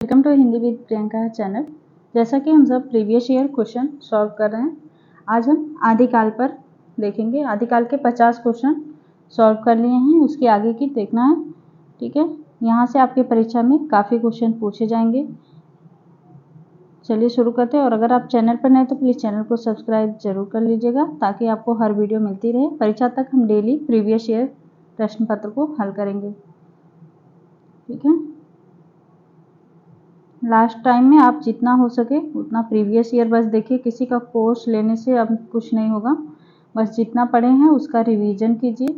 Welcome to Hindi with Priyanka channel. जैसा कि हम सब प्रीवियस ईयर क्वेश्चन सॉल्व कर रहे हैं, आज हम आदिकाल पर देखेंगे। आदिकाल के 50 क्वेश्चन सॉल्व कर लिए हैं, उसके आगे की देखना है। ठीक है, यहाँ से आपके परीक्षा में काफ़ी क्वेश्चन पूछे जाएंगे। चलिए शुरू करते हैं। और अगर आप चैनल पर नए तो प्लीज़ चैनल को सब्सक्राइब जरूर कर लीजिएगा, ताकि आपको हर वीडियो मिलती रहे। परीक्षा तक हम डेली प्रीवियस ईयर प्रश्न पत्र को हल करेंगे। ठीक है, लास्ट टाइम में आप जितना हो सके उतना प्रीवियस ईयर बस देखिए। किसी का कोर्स लेने से अब कुछ नहीं होगा, बस जितना पढ़े हैं उसका रिवीजन कीजिए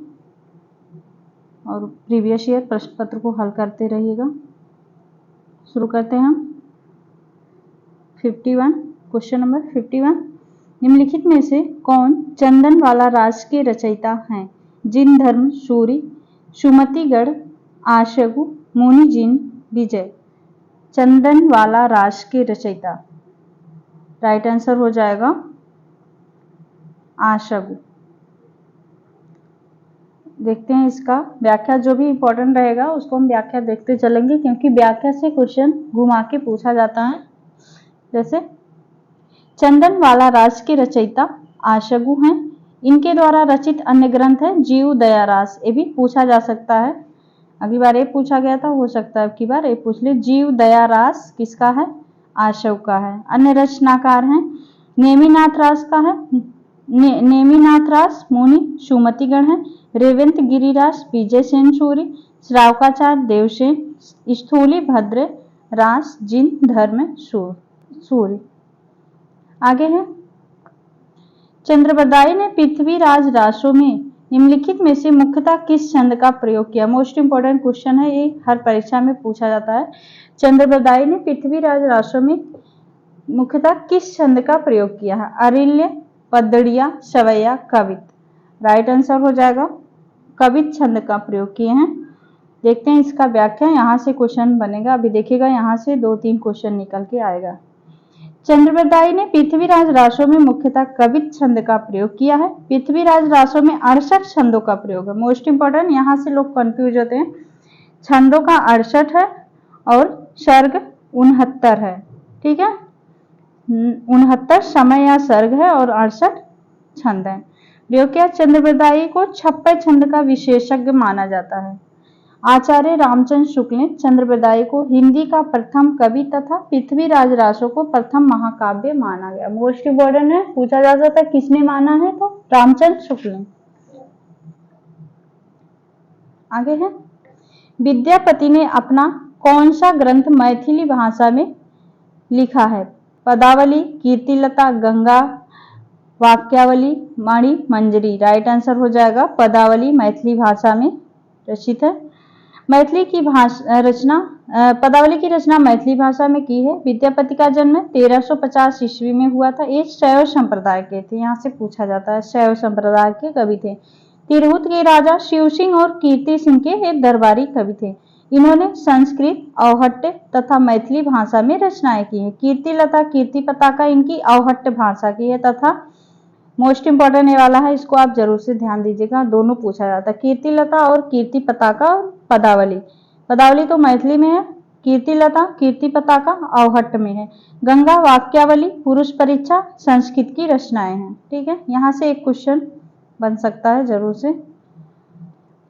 और प्रीवियस ईयर प्रश्न पत्र को हल करते रहिएगा। शुरू करते हैं हम 51 क्वेश्चन नंबर 51। निम्नलिखित में से कौन चंदनवाला राज के रचयिता हैं? जिन धर्म सूरी, सुमतिगढ़, आशगु, मुनि जिन, विजय। चंदनवाला राज के रचयिता, राइट आंसर हो जाएगा आशगु। देखते हैं इसका व्याख्या, जो भी इंपॉर्टेंट रहेगा उसको हम व्याख्या देखते चलेंगे, क्योंकि व्याख्या से क्वेश्चन घुमा के पूछा जाता है। जैसे चंदनवाला राज के रचयिता आशगु हैं। इनके द्वारा रचित अन्य ग्रंथ है जीव दया रास। ये भी पूछा जा सकता है, अगली बार ये पूछा गया था, हो सकता है अब की बार ये पूछ ले। जीव दया रास किसका है? आशगु का है। अन्य रचनाकार हैं नेमिनाथ रास का है, नेमिनाथ रास मुनि सुमतिगढ़ है। रेवंत गिरिरास विजय सेन सूरी, श्रावकाचार्य देवसेन, स्थूली भद्र रास जिन धर्म सूरी। आगे है चंद्रबरदाई ने पृथ्वीराज रासों में निम्नलिखित में से मुख्यतः किस छंद का प्रयोग किया? मोस्ट इंपोर्टेंट क्वेश्चन है, ये हर परीक्षा में पूछा जाता है। चंद्रबरदाई ने पृथ्वीराज रासों में मुख्यतः किस छंद का प्रयोग किया है? अरिल्य, पद्दड़िया, सवैया, कवित। राइट आंसर हो जाएगा कवित छंद का प्रयोग किए हैं। देखते हैं इसका व्याख्या, यहाँ से क्वेश्चन बनेगा। अभी देखिएगा, यहाँ से 2-3 क्वेश्चन निकल के आएगा। चंद्रबरदाई ने पृथ्वीराज रासों में मुख्यतः कवित छंद का प्रयोग किया है। पृथ्वीराज रासों में 68 छंदों का प्रयोग है। मोस्ट इंपोर्टेंट, यहाँ से लोग कंफ्यूज होते हैं। छंदों का 68 है और सर्ग 69 है। ठीक है, 69 समय या सर्ग है और 68 छंद है। प्रयोग किया। चंद्रबरदाई को 56 छंद का विशेषज्ञ माना जाता है। आचार्य रामचंद्र शुक्ल ने चंद्रबरदाई को हिंदी का प्रथम कवि तथा पृथ्वीराज रासों को प्रथम महाकाव्य माना गया। मोस्ट इंपोर्टेंट है, पूछा जा सकता है किसने माना है, तो रामचंद्र शुक्ल ने। आगे है विद्यापति ने अपना कौन सा ग्रंथ मैथिली भाषा में लिखा है? पदावली, कीर्तिलता, गंगा, वाक्यावली, मणि मंजरी। राइट आंसर हो जाएगा पदावली मैथिली भाषा में रचित है। मैथिली की रचना पदावली की रचना मैथिली भाषा में की है। विद्यापति का जन्म 1350 ईस्वी में हुआ था। ये शैव संप्रदाय के थे, यहाँ से पूछा जाता है। शैव संप्रदाय के कवि थे। तिरहुत के राजा शिव सिंह और कीर्ति सिंह के एक दरबारी कवि थे। इन्होंने संस्कृत, औहट्य तथा मैथिली भाषा में रचनाएं की है। कीर्तिलता, कीर्ति पताका इनकी औहट्य भाषा की है तथा मोस्ट इंपोर्टेंट ये वाला है, इसको आप जरूर से ध्यान दीजिएगा, दोनों पूछा जाता है। कीर्तिलता और कीर्ति पताका और पदावली। पदावली तो मैथिली में है, कीर्तिलता, कीर्ति पताका औहट्य में है। गंगा, वाक्यावली, पुरुष परीक्षा संस्कृत की रचनाएं हैं। ठीक है, यहाँ से एक क्वेश्चन बन सकता है जरूर से।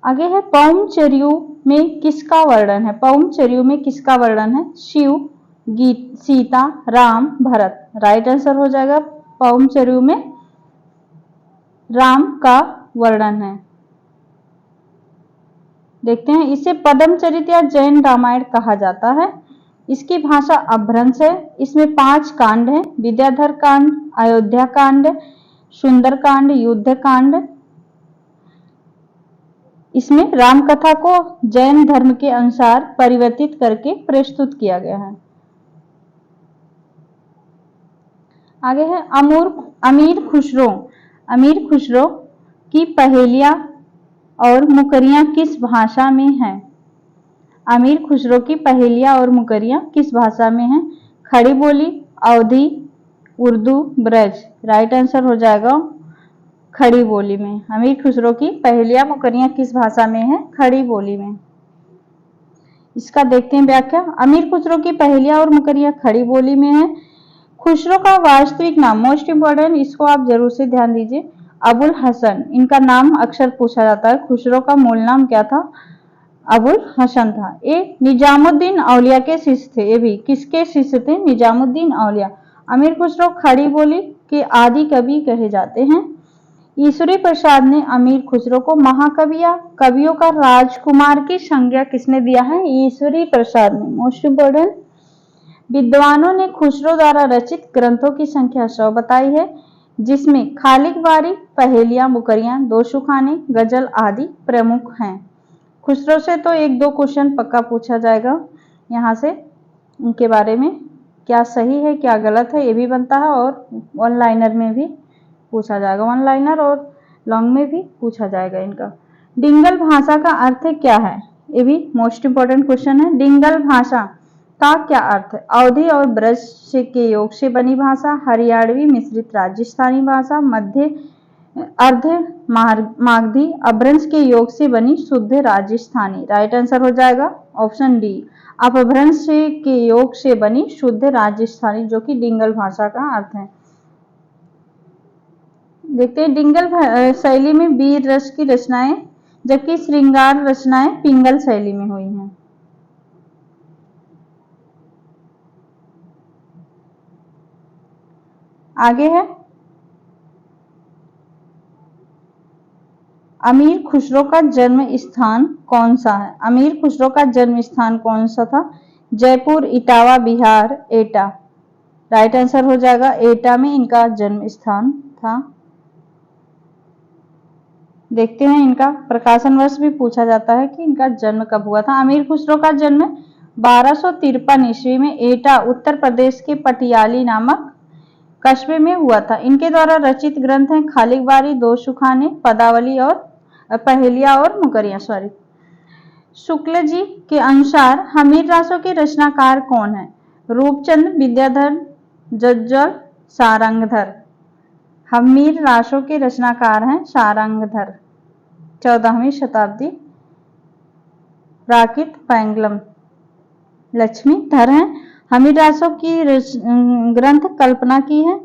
आगे है पौमचर्यु में किसका वर्णन है? पौमचर्यु में किसका वर्णन है? शिव, गीत, सीता, राम, भरत। राइट आंसर हो जाएगा पौमचर्यु में राम का वर्णन है। देखते हैं, इसे पद्मचरित या जैन रामायण कहा जाता है। इसकी भाषा अपभ्रंश है। इसमें 5 कांड हैं, विद्याधर कांड, अयोध्या कांड, सुंदर कांड, युद्ध कांड। इसमें राम कथा को जैन धर्म के अनुसार परिवर्तित करके प्रस्तुत किया गया है। आगे है अमीर खुसरो की पहेलियां और मुकरियां किस भाषा में हैं? अमीर खुसरो की पहेलियां और मुकरियां किस भाषा में हैं? खड़ी बोली, अवधी, उर्दू, ब्रज। राइट आंसर हो जाएगा खड़ी बोली में। अमीर खुसरो की पहेलियां मुकरियां किस भाषा में है? खड़ी बोली में। इसका देखते हैं व्याख्या। अमीर खुसरो की पहेलियां और मुकरियां खड़ी बोली में है। खुसरो का वास्तविक नाम, मोस्ट इंपोर्टेंट, इसको आप जरूर से ध्यान दीजिए, अबुल हसन। इनका नाम अक्सर पूछा जाता है। खुसरो का मूल नाम क्या था? अबुल हसन था। ये निजामुद्दीन औलिया के शिष्य थे। ये भी किसके शिष्य थे? निजामुद्दीन औलिया। अमीर खुसरो खड़ी बोली के आदि कवि कहे जाते हैं। ईश्वरी प्रसाद ने अमीर खुसरो को महाकवि या कवियों का राजकुमार की संज्ञा किसने दिया है? ईश्वरी प्रसाद ने। मोस्ट इंपोर्टेंट, विद्वानों ने खुसरो द्वारा रचित ग्रंथों की संख्या 100 बताई है, जिसमें खालिक बारी, पहेलियां, मुकरियां, दो सुखाने, गजल आदि प्रमुख हैं। खुसरो से तो 1-2 क्वेश्चन पक्का पूछा जाएगा यहाँ से, उनके बारे में क्या सही है क्या गलत है ये भी बनता है, और वन लाइनर में भी पूछा जाएगा, वन लाइनर और लॉन्ग में भी पूछा जाएगा इनका। डिंगल भाषा का अर्थ क्या है? ये भी मोस्ट इंपोर्टेंट क्वेश्चन है। डिंगल भाषा का क्या अर्थ है? अवधी और ब्रज के योग से बनी भाषा, हरियाणवी मिश्रित राजस्थानी भाषा, मध्य अर्ध मागधी अपभ्रंश के योग से बनी शुद्ध राजस्थानी। राइट आंसर हो जाएगा ऑप्शन डी, अपभ्रंश के योग से बनी शुद्ध राजस्थानी, जो कि डिंगल भाषा का अर्थ है। देखते हैं, डिंगल शैली में वीर रस की रचनाएं, जबकि श्रृंगार रचनाएं पिंगल शैली में हुई हैं। आगे है, अमीर खुसरो का जन्म स्थान कौन सा है? अमीर खुसरो का जन्म स्थान कौन सा था? जयपुर, इटावा, बिहार, एटा। राइट आंसर हो जाएगा एटा में इनका जन्म स्थान था। देखते हैं, इनका प्रकाशन वर्ष भी पूछा जाता है कि इनका जन्म कब हुआ था। अमीर खुसरो का जन्म 1253 ईस्वी में एटा, उत्तर प्रदेश के पटियाली नामक कस्बे में हुआ था। इनके द्वारा रचित ग्रंथ हैं खालिक बारी, दो सुखाने, पदावली और पहेलियां और मुकरियां। शुक्ल जी के अनुसार हमीर रासों के रचनाकार कौन है? रूपचंद, विद्याधर, जज्जल, सारंगधर। हमीर रासों के रचनाकार हैं सारंगधर, 14वीं शताब्दी, प्राकृत पैंगलम। लक्ष्मीधर हैं। हमीर रासों की ग्रंथ कल्पना की है।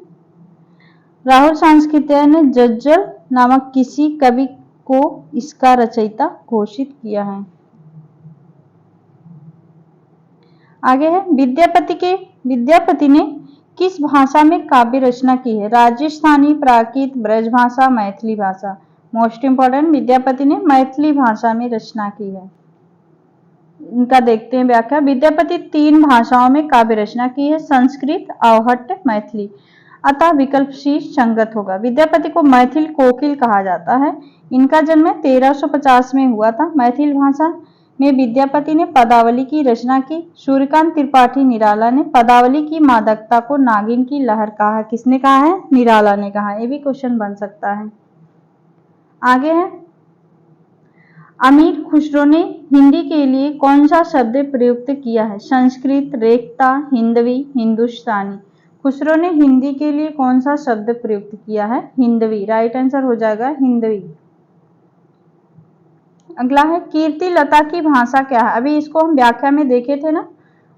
राहुल सांस्कृत्य ने जज्जल नामक किसी कवि को इसका रचयिता घोषित किया है। आगे है, विद्यापति ने किस भाषा में काव्य रचना की है? राजस्थानी, प्राकृत, ब्रज भाषा, मैथिली भाषा। मोस्ट इंपोर्टेंट, विद्यापति ने मैथिली भाषा में रचना की है। इनका देखते हैं व्याख्या। विद्यापति 3 भाषाओं में काव्य रचना की है, संस्कृत, अवहट्ट, मैथिली। अतः विकल्प सी संगत होगा। विद्यापति को मैथिल कोकिल कहा जाता है। इनका जन्म 1350 में हुआ था। मैथिल भाषा में विद्यापति ने पदावली की रचना की। सूर्यकांत त्रिपाठी निराला ने पदावली की मादकता को नागिन की लहर कहा। किसने कहा है? निराला ने कहा। ये भी क्वेश्चन बन सकता है। आगे है, अमीर खुसरो ने हिंदी के लिए कौन सा शब्द प्रयुक्त किया है? संस्कृत, रेखता, हिंदवी, हिंदुस्तानी। खुसरो ने हिंदी के लिए कौन सा शब्द प्रयुक्त किया है? हिंदवी। राइट आंसर हो जाएगा हिंदवी। अगला है, कीर्ति लता की भाषा क्या है? अभी इसको हम व्याख्या में देखे थे ना,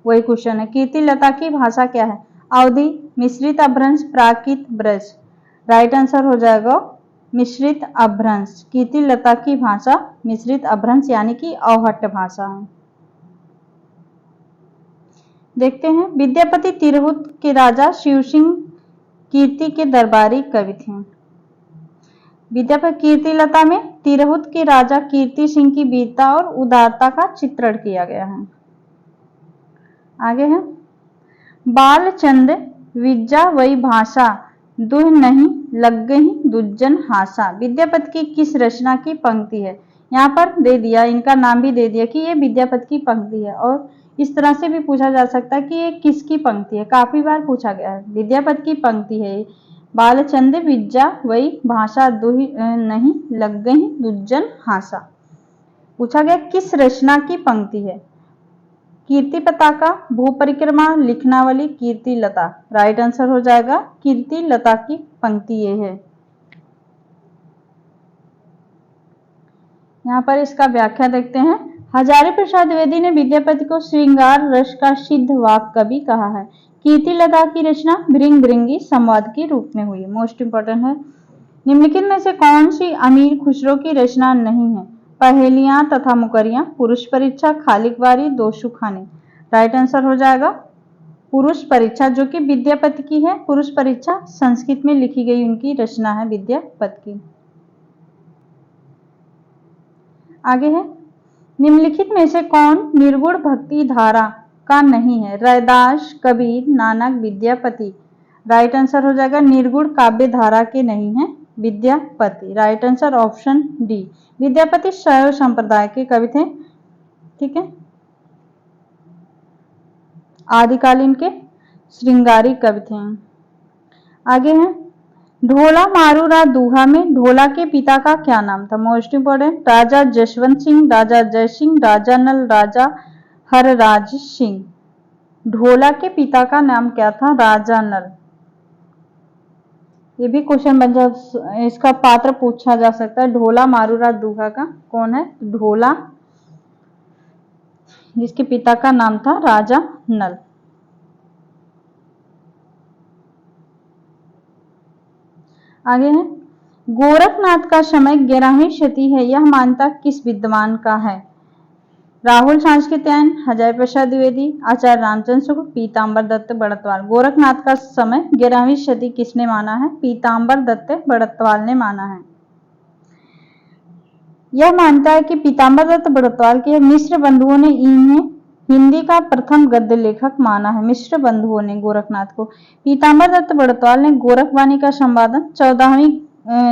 वही क्वेश्चन है। कीर्ति लता की भाषा क्या है? अवधी, मिश्रित अपभ्रंश, प्राकृत, ब्रज। राइट आंसर हो जाएगा मिश्रित अपभ्रंश। कीर्ति लता की भाषा मिश्रित अपभ्रंश यानी कि अवहट्ट भाषा है। देखते हैं, विद्यापति तिरहुत के राजा शिव सिंह कीर्ति के दरबारी कवि थे। विद्यापति कीर्ति लता में तिरहुत के राजा कीर्ति सिंह की वीरता और उदारता का चित्रण किया गया है। आगे है, बालचंद विद्या वही भाषा, दुह नहीं लग्गहि दुज्जन हासा। विद्यापति की किस रचना की पंक्ति है? यहाँ पर दे दिया, इनका नाम भी दे दिया कि ये विद्यापति की पंक्ति है, और इस तरह से भी पूछा जा सकता है कि ये किसकी पंक्ति है। काफी बार पूछा गया है। विद्यापति की पंक्ति है, बालचंद विद्या वही भाषा, दुह नहीं लग्गहि दुज्जन हासा। पूछा गया किस रचना की पंक्ति है? कीर्ति पताका, भू परिक्रमा, लिखनावली, कीर्ति लता। राइट आंसर हो जाएगा कीर्ति लता की पंक्ति ये है। यहाँ पर इसका व्याख्या देखते हैं। हजारी प्रसाद द्विवेदी ने विद्यापति को श्रृंगार रस का सिद्ध वाक कवि कहा है। कीर्तिलता की रचना भृंग भृंगी संवाद के रूप में हुई। मोस्ट इंपॉर्टेंट है, निम्नलिखित में से कौन सी अमीर खुसरो की रचना नहीं है? पहेलियां तथा मुकरियां, पुरुष परीक्षा, खालिक बारी, दो सुखाने। राइट आंसर हो जाएगा पुरुष परीक्षा, जो कि विद्यापति की है। पुरुष परीक्षा संस्कृत में लिखी गई उनकी रचना है विद्यापति की। आगे है, निम्नलिखित में से कौन निर्गुण भक्ति धारा का नहीं है? रैदास, कबीर, नानक, विद्यापति। राइट आंसर हो जाएगा निर्गुण काव्य धारा के नहीं है Vidyapati. Right answer option D. Vidyapati शैव संप्रदाय के कवि थे, ठीक है, आदिकालीन के श्रृंगारी कवि थे। आगे है, ढोला मारूरा दूहा में ढोला के पिता का क्या नाम था? मोस्ट इंपोर्टेंट, राजा जसवंत सिंह, राजा जय सिंह, राजा नल, राजा हरराज सिंह। ढोला के पिता का नाम क्या था? राजा नल। ये भी क्वेश्चन बन जा, इसका पात्र पूछा जा सकता है। ढोला मारूरा दूहा का कौन है? ढोला, जिसके पिता का नाम था राजा नल। आगे है, गोरखनाथ का समय 11वीं शती है, यह मान्यता किस विद्वान का है? राहुल सांस्कृत्यायन, हजारी प्रसाद द्विवेदी, आचार्य रामचंद्र शुक्ल, पीताम्बर दत्त बड़तवाल। गोरखनाथ का समय 11वीं शती किसने माना है? पीताम्बर दत्त बड़तवाल ने माना है। यह मानता है कि पीताम्बर दत्त बड़तवाल के मिश्र बंधुओं ने इन्हें हिंदी का प्रथम गद्य लेखक माना है। मिश्र बंधुओं ने गोरखनाथ को। पीताम्बर दत्त बड़तवाल ने गोरखवाणी का संपादन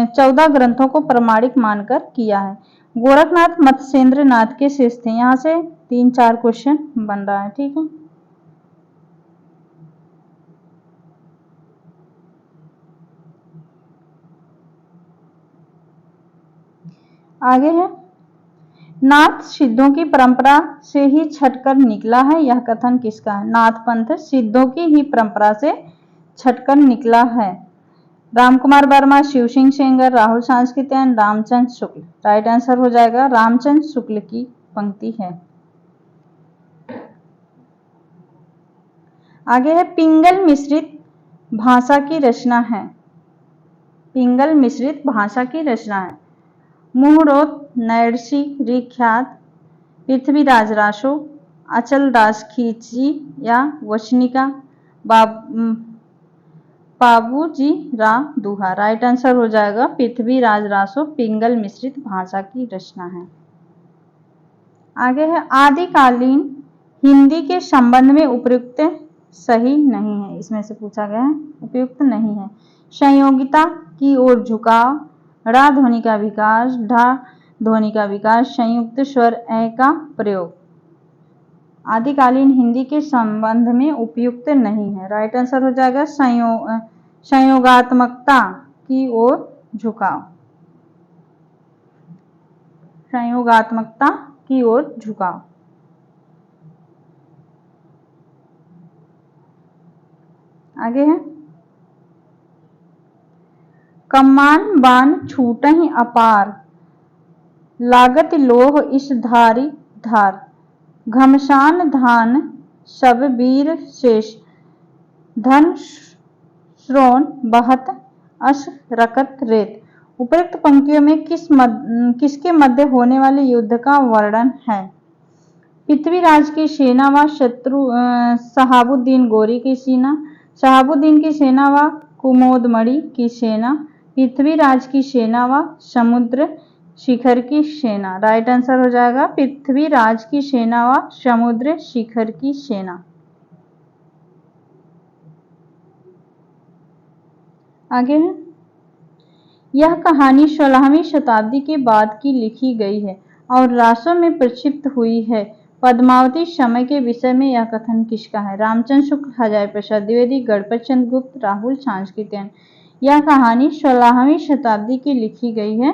14 ग्रंथों को प्रमाणिक मानकर किया है। गोरखनाथ मत्स्येंद्र नाथ के शिष्य थे। यहाँ से 3-4 क्वेश्चन बन रहा है, ठीक है। आगे है, नाथ सिद्धों की परंपरा से ही छटकर निकला है, यह कथन किसका है? नाथ पंथ सिद्धों की ही परंपरा से छटकर निकला है। रामकुमार वर्मा, शिव सिंह सेंगर, राहुल सांस्कृत्यायन, रामचंद्र शुक्ल। राइट आंसर हो जाएगा रामचंद्र शुक्ल की पंक्ति है। आगे है, पिंगल मिश्रित भाषा की रचना है। पिंगल मिश्रित भाषा की रचना है। मुहूर्त, नैरसी, ऋख्यात, पृथ्वीराज रासो, अचल दास खींची या वचनिका, बाबूजी राव दुहा। राइट आंसर हो जाएगा पृथ्वीराज रासो पिंगल मिश्रित भाषा की रचना है। आगे है, आदिकालीन हिंदी के संबंध में उपयुक्त सही नहीं है, इसमें से पूछा गया है, उपयुक्त नहीं है। संयोगिता की ओर झुकाव, ड़ा ध्वनि का विकास, ढा ध्वनि का विकास, संयुक्त स्वर ए का प्रयोग। आदिकालीन हिंदी के संबंध में उपयुक्त नहीं है। राइट आंसर हो जाएगा संयोगात्मकता की ओर झुकाव। संयोगात्मकता की ओर झुकाव। आगे है, कमान बाण छूटहि अपार, लागत लोह इस धारी धार, घमसान धान सब वीर शेष, धन श्रोण बहत अस रकत रेत। उपरोक्त पंक्तियों में किसके मध्य होने वाले युद्ध का वर्णन है? पृथ्वीराज की सेना व शत्रु शहाबुद्दीन गोरी की सेना, शहाबुद्दीन की सेना व कुमोदमणि की सेना, पृथ्वीराज की सेना व समुद्र शिखर की सेना। राइट आंसर हो जाएगा पृथ्वीराज की सेना व समुद्र शिखर की सेना। आगे है, यह कहानी 16वीं शताब्दी के बाद की लिखी गई है और रासों में प्रक्षिप्त हुई है। पद्मावती समय के विषय में यह कथन किसका है? रामचंद्र शुक्ल, हजारी प्रसाद द्विवेदी, गणपत चंद्र गुप्त, राहुल सांस्कृत्यायन। यह कहानी 16वीं शताब्दी की लिखी गई है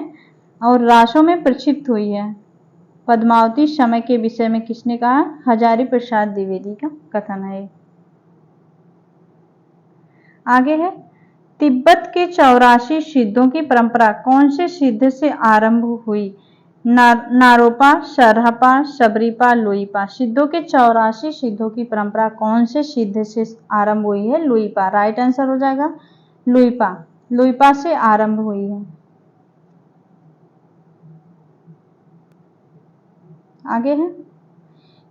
और रासों में प्रक्षिप्त हुई है। पद्मावती समय के विषय में किसने कहा? हजारी प्रसाद द्विवेदी का कथन है। आगे है, तिब्बत के 84 सिद्धों की परंपरा कौन से सिद्ध से आरंभ हुई? नारोपा, शरहपा, शबरीपा, लुईपा। सिद्धों के 84 सिद्धों की परंपरा कौन से सिद्ध से आरंभ हुई है? लुईपा। राइट आंसर हो जाएगा लुईपा। लुईपा से आरंभ हुई है। आगे है,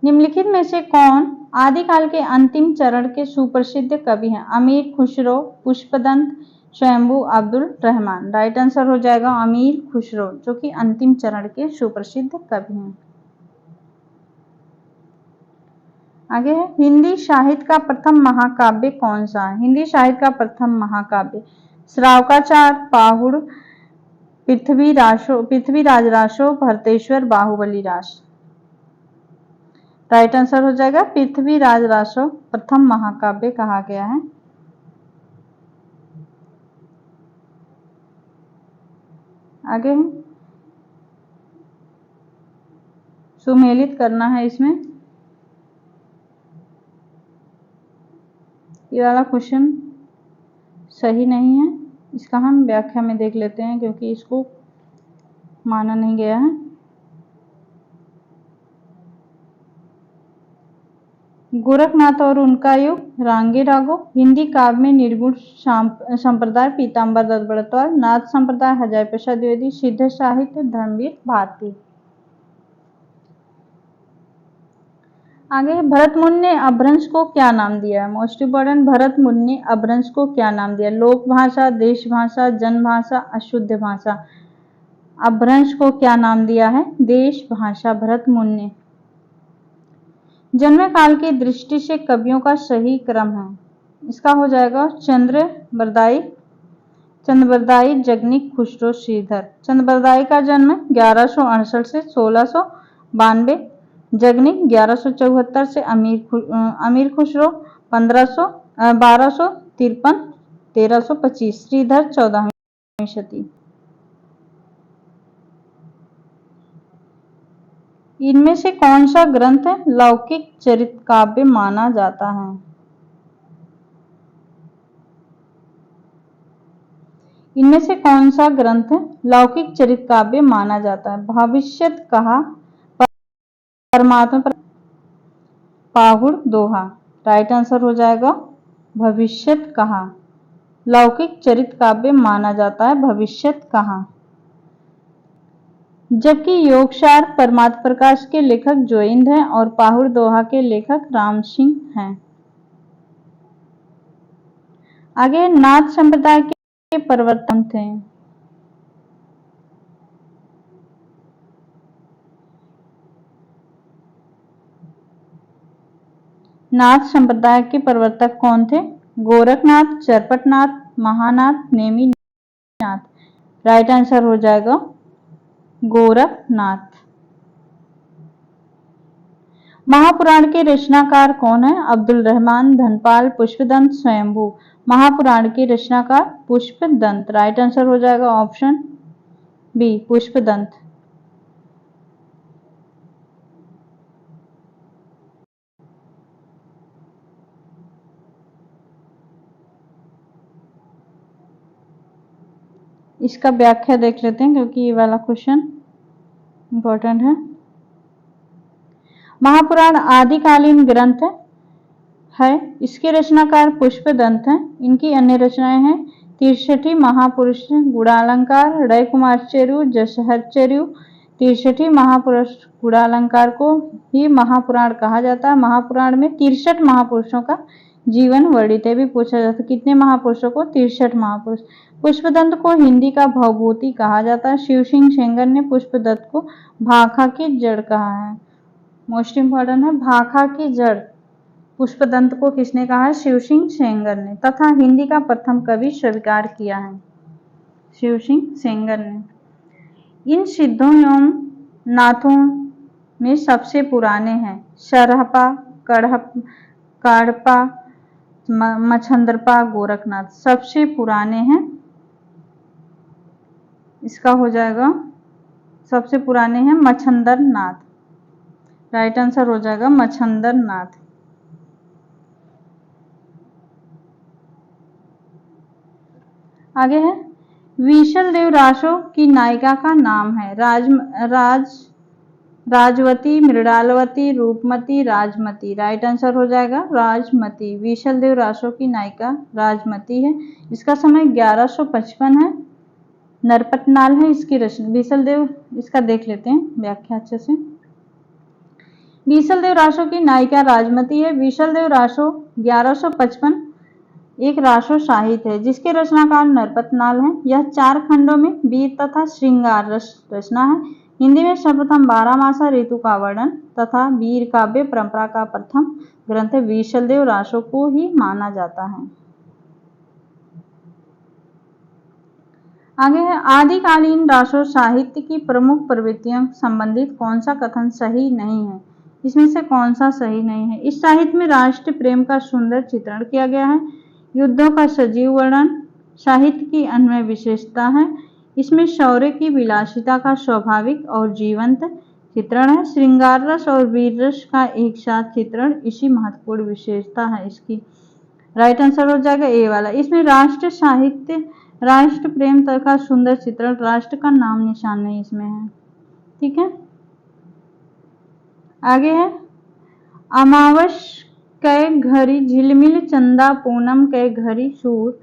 निम्नलिखित में से कौन आदिकाल के अंतिम चरण के सुप्रसिद्ध कवि हैं? अमीर खुसरो, पुष्पदंत, स्वयंभू, अब्दुल रहमान। राइट आंसर हो जाएगा अमीर खुसरो, जो कि अंतिम चरण के सुप्रसिद्ध कवि हैं। आगे है, हिंदी साहित्य का प्रथम महाकाव्य कौन सा है? हिंदी साहित्य का प्रथम महाकाव्य श्रावकाचार, पाहुड़, पृथ्वीराज रासो, भरतेश्वर, बाहुबली रास। राइट आंसर हो जाएगा पृथ्वीराज रासो प्रथम महाकाव्य कहा गया है। आगे सुमेलित करना है इसमें। ये वाला क्वेश्चन सही नहीं है, इसका हम व्याख्या में देख लेते हैं क्योंकि इसको माना नहीं गया है। गोरखनाथ और उनका युग, रांगे रागो, हिंदी काव्य में निर्गुण संप्रदाय, पीताम्बर दत्त बड़तवाल, नाथ संप्रदाय, हजारी प्रसाद द्विवेदी, सिद्ध साहित्य, धर्मवीर भारती। आगे, भरत मुनि ने अपभ्रंश को क्या नाम दिया है? मोस्ट इंपॉर्टेंट, भरत मुनि ने अपभ्रंश को क्या नाम दिया? लोक भाषा, देश भाषा, जन भाषा, अशुद्ध भाषा। अपभ्रंश को क्या नाम दिया है? देश भाषा, भरत मुनि ने। जन्म काल की दृष्टि से कवियों का सही क्रम है, इसका हो जाएगा चंद्रबरदाई, जगनिक, खुसरो, श्रीधर। चंद्रबरदाई का जन्म 1168 से 1692, जगनिक 1174 से, अमीर खुसरो 1253 1325, श्रीधर 14वीं शती। इनमें से कौन सा ग्रंथ लौकिक चरित्र काव्य माना जाता है? इनमें से कौन सा ग्रंथ लौकिक चरित्र काव्य माना जाता है? भविष्यत कहा, परमात्मा पर, पाहुड़, दोहा। राइट आंसर हो जाएगा भविष्यत कहा। लौकिक चरित्र काव्य माना जाता है भविष्यत कहा। जबकि योगसार परमात्म प्रकाश के लेखक जोइंद हैं और पाहुड़ दोहा के लेखक राम सिंह हैं। आगे, नाथ संप्रदाय के प्रवर्तक थे। नाथ संप्रदाय के प्रवर्तक कौन थे? गोरखनाथ, चरपटनाथ, महानाथ, नेमिनाथ। राइट आंसर हो जाएगा गोरखनाथ। महापुराण के रचनाकार कौन है? अब्दुल रहमान, धनपाल, पुष्पदंत, स्वयंभू। महापुराण के रचनाकार पुष्पदंत। राइट आंसर हो जाएगा ऑप्शन बी, पुष्पदंत। इसका व्याख्या देख लेते हैं क्योंकि ये वाला क्वेश्चन इंपॉर्टेंट है। महापुराण आदिकालीन ग्रंथ है, इसके रचनाकार पुष्पदंत हैं। इनकी अन्य रचनाएं हैं तिरसठी महापुरुष गुणालंकार, रय कुमार चेरू, जशहर चेरू। तिरसठी महापुरुष गुणालंकार को ही महापुराण कहा जाता है। महापुराण में 63 महापुरुषों का जीवन वर्णित है। भी पूछा जाता है कितने महापुरुषों को? 63 महापुरुष। पुष्पदंत को हिंदी का भवभूति कहा जाता है। शिव सिंह सेंगर ने पुष्पदंत को भाखा की जड़ कहा है। मोस्ट इंपॉर्टेंट है, भाखा की जड़ पुष्पदंत को किसने कहा है? शिव सिंह सेंगर ने। तथा हिंदी का प्रथम कवि स्वीकार किया है शिव सिंह सेंगर ने। इन सिद्धों एवं नाथों में सबसे पुराने हैं शरहपा, काड़पा, मच्छंदरपा, गोरखनाथ। सबसे पुराने हैं, इसका हो जाएगा सबसे पुराने हैं मच्छंदरनाथ। राइट आंसर हो जाएगा मच्छंदरनाथ। आगे है, विशल देव रासो की नायिका का नाम है? राजवती, मृणालवती, रूपमती, राजमती। राइट आंसर हो जाएगा राजमती। विशल देव रासो की नायिका राजमती है। इसका समय 1155 है। नरपतनाल है इसकी रचना। विशल देव, इसका देख लेते हैं व्याख्या अच्छे से। विशल देव रासो की नायिका राजमती है। विशल देव रासो 1155 एक रासो साहित्य है जिसके रचनाकार नरपतनाल है। यह 4 खंडों में वीर तथा श्रृंगार रचना है। हिंदी में सर्वप्रथम 12 मासा ऋतु का वर्णन तथा वीर काव्य परंपरा का प्रथम ग्रंथ विशल देव रासो को ही माना जाता है। आगे है, आदिकालीन रासो साहित्य की प्रमुख प्रवृत्तियों संबंधित कौन सा कथन सही नहीं है? इसमें से कौन सा सही नहीं है? इस साहित्य में राष्ट्र प्रेम का सुंदर चित्रण किया गया है। युद्धों का सजीव वर्णन साहित्य की अन्य विशेषता है। इसमें शौर्य की विलासिता का स्वाभाविक और जीवंत चित्रण है। श्रृंगार रस और वीर रस का एक साथ चित्रण इसी महत्वपूर्ण विशेषता है इसकी। राइट आंसर हो जाएगा ए वाला। इसमें राष्ट्र साहित्य, राष्ट्र प्रेम का सुंदर चित्रण, राष्ट्र का नाम निशान नहीं इसमें है। ठीक है, आगे है, अमावस कै घड़ी झिलमिल चंदा पूनम कै घड़ी सूर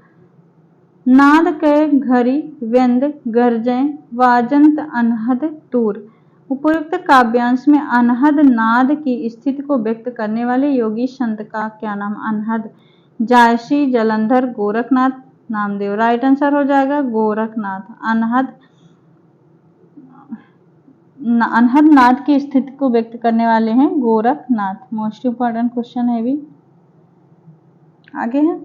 नाद कै घड़ी व्यंद गर्जय वाजंत अनहद तूर। उपयुक्त काव्यांश में अनहद नाद की स्थिति को व्यक्त करने वाले योगी संत का क्या नाम? अनहद। जायसी, जलंधर, गोरखनाथ, नामदेव। राइट आंसर हो जाएगा गोरखनाथ। अनहद नाद की स्थिति को व्यक्त करने वाले हैं गोरखनाथ। मोस्ट इंपॉर्टेंट क्वेश्चन है भी। आगे है,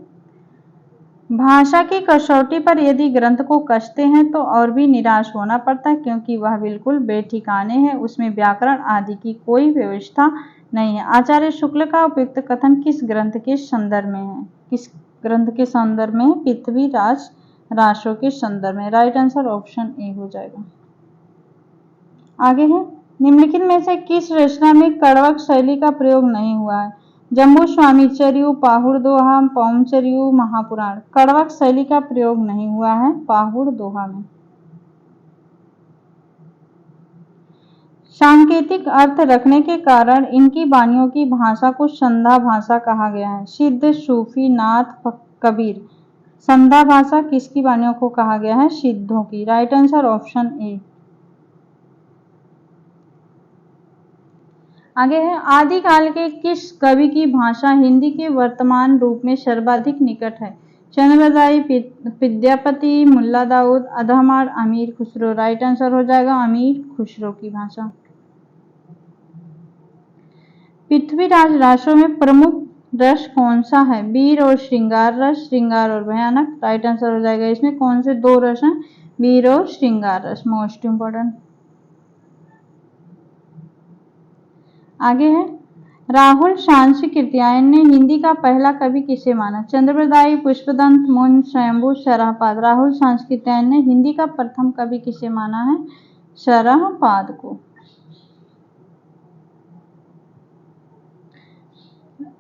भाषा की कसौटी पर यदि ग्रंथ को कसते हैं तो और भी निराश होना पड़ता है क्योंकि वह बिल्कुल बेठिकाने है, उसमें व्याकरण आदि की कोई व्यवस्था नहीं है। आचार्य शुक्ल का उपयुक्त कथन किस ग्रंथ के संदर्भ में है? किस ग्रंथ के संदर्भ में? पृथ्वीराज रासो के संदर्भ में। राइट आंसर ऑप्शन ए हो जाएगा। आगे है, निम्नलिखित में से किस रचना में कड़वक शैली का प्रयोग नहीं हुआ है? जम्बू स्वामीचर्यु, पाहुड़ दोहा, पौमचर्यु, महापुराण। कड़वक शैली का प्रयोग नहीं हुआ है पाहुड़ दोहा में। सांकेतिक अर्थ रखने के कारण इनकी वाणियों की भाषा को संधा भाषा कहा गया है। सिद्ध, सूफी, नाथ, कबीर। संधा भाषा किसकी वाणियों को कहा गया है? सिद्धों की। Right answer option A. आगे है, आदिकाल के किस कवि की भाषा हिंदी के वर्तमान रूप में सर्वाधिक निकट है? चंद्रबरदाई, विद्यापति, मुल्ला दाऊद, अदहमार, अमीर खुसरो। राइट आंसर हो जाएगा अमीर खुसरो की भाषा। पृथ्वीराज रासो में प्रमुख रस कौन सा है? वीर और श्रृंगार रस, श्रृंगार और भयानक। राइट आंसर हो जाएगा इसमें कौन से 2 रस हैं? वीर और श्रृंगार रस। Most important. आगे है, राहुल शांसी कृत्यायन ने हिंदी का पहला कवि किसे माना? चंद्रबरदाई, पुष्पदंत, मुंज, स्वयंभू, शरहपाद। राहुल शांसी कृत्यायन ने हिंदी का प्रथम कवि किसे माना है? शरहपाद को।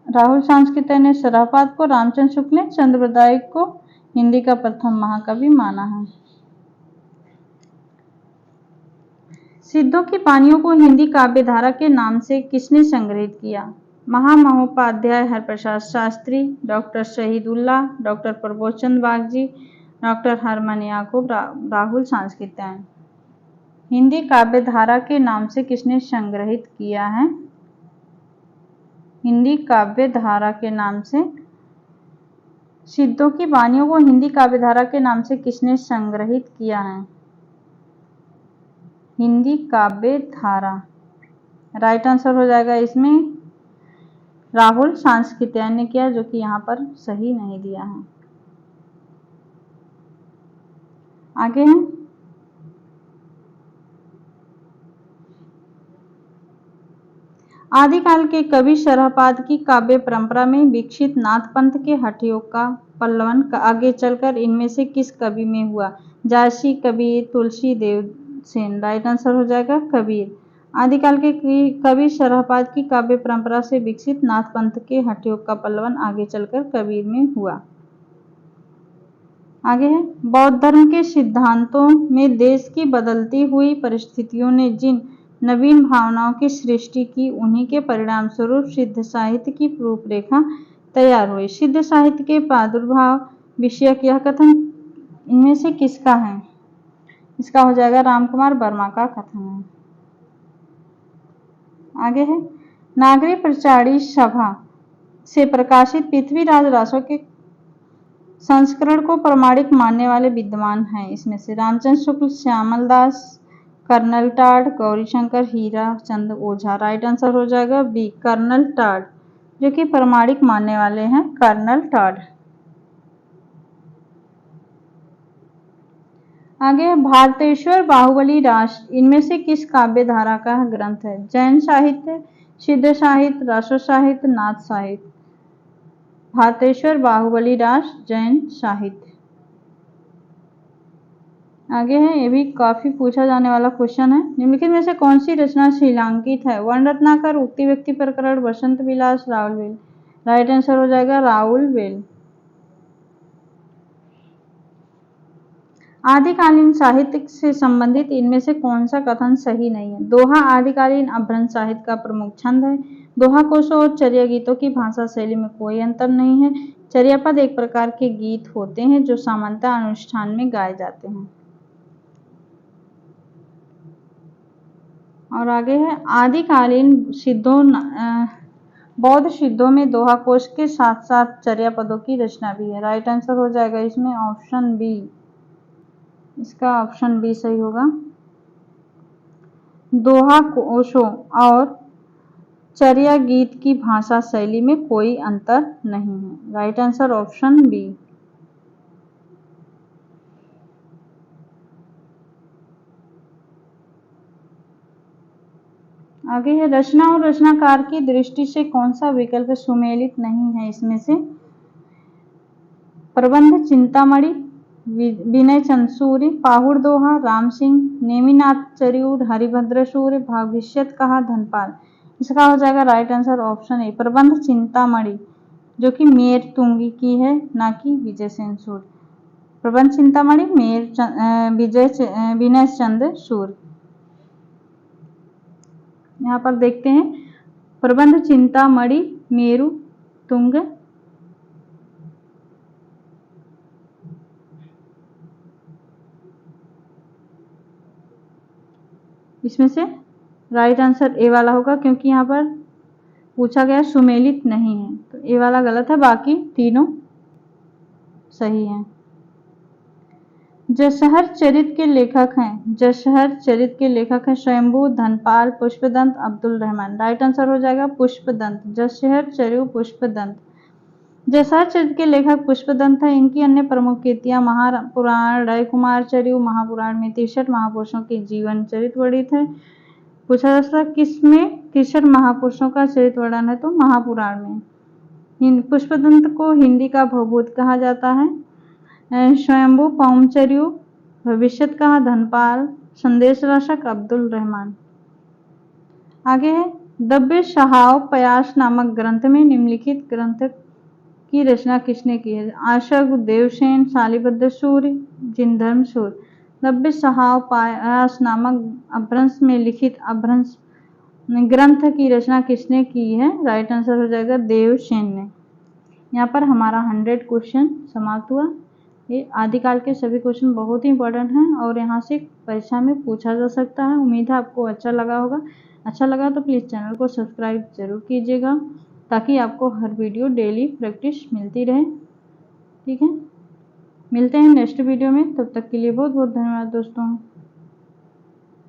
राहुल शांसी कृत्यायन ने शरहपाद को, रामचंद्र शुक्ल ने चंद्रबरदाई को हिंदी का प्रथम महाकवि माना है। सिद्धों की वाणियों को हिंदी काव्य धारा के नाम से किसने संग्रहित किया? महामहोपाध्याय हरप्रसाद शास्त्री, डॉक्टर शहीदुल्लाह, डॉक्टर प्रबोध चंद्र बागजी, डॉक्टर हरमन याकूब, राहुल शांसी कृत्यायन। हिंदी काव्य धारा के नाम से किसने संग्रहित किया है? हिंदी काव्य धारा के नाम से सिद्धों की वाणियों को हिंदी काव्य धारा के नाम से किसने संग्रहित किया है? हिंदी काव्य धारा। राइट आंसर हो जाएगा इसमें राहुल शांसी कृत्यायन ने किया, जो कि यहाँ पर सही नहीं दिया है। आगे है, आदिकाल के कवि शरहपाद की काव्य परंपरा में विकसित नाथ पंथ के हठयोग का पल्लवन आगे चलकर इनमें से किस कवि में हुआ? जायसी, कबीर, तुलसी देव सेन। राइट आंसर हो जाएगा कबीर। आदिकाल के कवि शरहपाद की काव्य परंपरा से विकसित नाथ पंथ के हठयोग का पल्लवन आगे चलकर कबीर में हुआ। आगे है, बौद्ध धर्म के सिद्धांतों में देश की बदलती हुई परिस्थितियों ने जिन नवीन भावनाओं की सृष्टि की, उन्हीं के परिणाम स्वरूप सिद्ध साहित्य की रूपरेखा तैयार हुई। सिद्ध साहित्य के प्रादुर्भाव विषयक यह कथन इनमें से किसका है? इसका हो जाएगा रामकुमार वर्मा का कथन है। आगे है, नागरी प्रचारी सभा से प्रकाशित पृथ्वीराज रासो के संस्करण को प्रमाणिक मानने वाले विद्वान हैं। इसमें से रामचंद्र शुक्ल, श्यामल दास, कर्नल टाड, गौरीशंकर, हीरा चंद ओझा। राइट आंसर हो जाएगा बी, कर्नल टाड, जो कि प्रमाणिक मानने वाले हैं कर्नल टाड। आगे, भारतेश्वर बाहुबली रास इनमें से किस काव्य धारा का ग्रंथ है? जैन साहित्य, सिद्ध साहित्य, रासो साहित्य, नाथ साहित्य। भारतेश्वर बाहुबली रास जैन साहित्य। आगे है, ये भी काफी पूछा जाने वाला क्वेश्चन है। निम्नलिखित में से कौन सी रचना शिलांकित है? वर्ण रत्नाकर, उक्ति व्यक्ति प्रकरण, बसंत विलास, राउल वेल। राइट आंसर हो जाएगा राउल वेल। आदिकालीन साहित्य से संबंधित इनमें से कौन सा कथन सही नहीं है? दोहा आदिकालीन अपभ्रंश साहित्य का प्रमुख छंद है। दोहा कोशों और चर्या गीतों की भाषा शैली में कोई अंतर नहीं है। चर्या पद एक प्रकार के गीत होते हैं जो सामान्यतः अनुष्ठान में गाए जाते हैं। और आगे है, आदिकालीन सिद्धों बौद्ध सिद्धों में दोहा कोश के साथ साथ चर्या पदों की रचना भी है। राइट आंसर हो जाएगा इसमें ऑप्शन बी, इसका ऑप्शन बी सही होगा। दोहा कोशों और चर्या गीत की भाषा शैली में कोई अंतर नहीं है। Right answer option B. आगे है, रचना और रचनाकार की दृष्टि से कौन सा विकल्प सुमेलित नहीं है? इसमें से प्रबंध चिंतामणि, विनय चंद सूर्य, पाहुड़ दोहा, राम सिंह, नेमिनाथ चरिऊर, हरिभद्र सूर्य, भविष्यत कहा, धनपाल। इसका हो जाएगा राइट आंसर ऑप्शन ए, प्रबंध चिंतामणि, जो कि मेर तुंगी की है, ना कि विजय सेन सूर्य। प्रबंध चिंतामणि विनय चंद सूर्य। यहाँ पर देखते हैं, प्रबंध चिंतामणि मेरु तुंग, इसमें से राइट आंसर ए वाला होगा, क्योंकि यहाँ पर पूछा गया सुमेलित नहीं है, तो ए वाला गलत है, बाकी तीनों सही हैं। जशहर चरित के लेखक हैं, जशहर चरित के लेखक हैं स्वयंभू, धनपाल, पुष्पदंत, अब्दुल रहमान। राइट आंसर हो जाएगा पुष्पदंत, जशहर चरिऊ पुष्पदंत। जशहर चरित के लेखक पुष्पदंत है। इनकी अन्य प्रमुख कृतियां महापुराण, रय कुमार चरिऊ, महापुराण में 63 महापुरुषों के जीवन चरित वर्णित है। पूछा जा सकता है किसमें 63 महापुरुषों का चरित वर्णन है? तो महापुराण में। पुष्पदंत को हिंदी का भवभूत कहा जाता है। स्वयंभू पौमचर्यू, भविष्यत कहा धनपाल, संदेश राशक अब्दुल रहमान। आगे है, दव्य सहाव पयास नामक ग्रंथ में निम्नलिखित ग्रंथ की रचना किसने की है? आशग, देवसेन, शालिभद्र सूर्य, जिनधर्म सूर्य। दव्य सहाव पयास नामक अपभ्रंश में लिखित अपभ्रंश ग्रंथ की रचना किसने की है? राइट आंसर हो जाएगा देवसेन ने। यहाँ पर हमारा 100 क्वेश्चन समाप्त हुआ। ये आदिकाल के सभी क्वेश्चन बहुत ही इंपॉर्टेंट हैं और यहाँ से परीक्षा में पूछा जा सकता है। उम्मीद है आपको अच्छा लगा होगा। अच्छा लगा तो प्लीज़ चैनल को सब्सक्राइब जरूर कीजिएगा, ताकि आपको हर वीडियो डेली प्रैक्टिस मिलती रहे। ठीक है, मिलते हैं नेक्स्ट वीडियो में, तब तक के लिए बहुत बहुत धन्यवाद दोस्तों।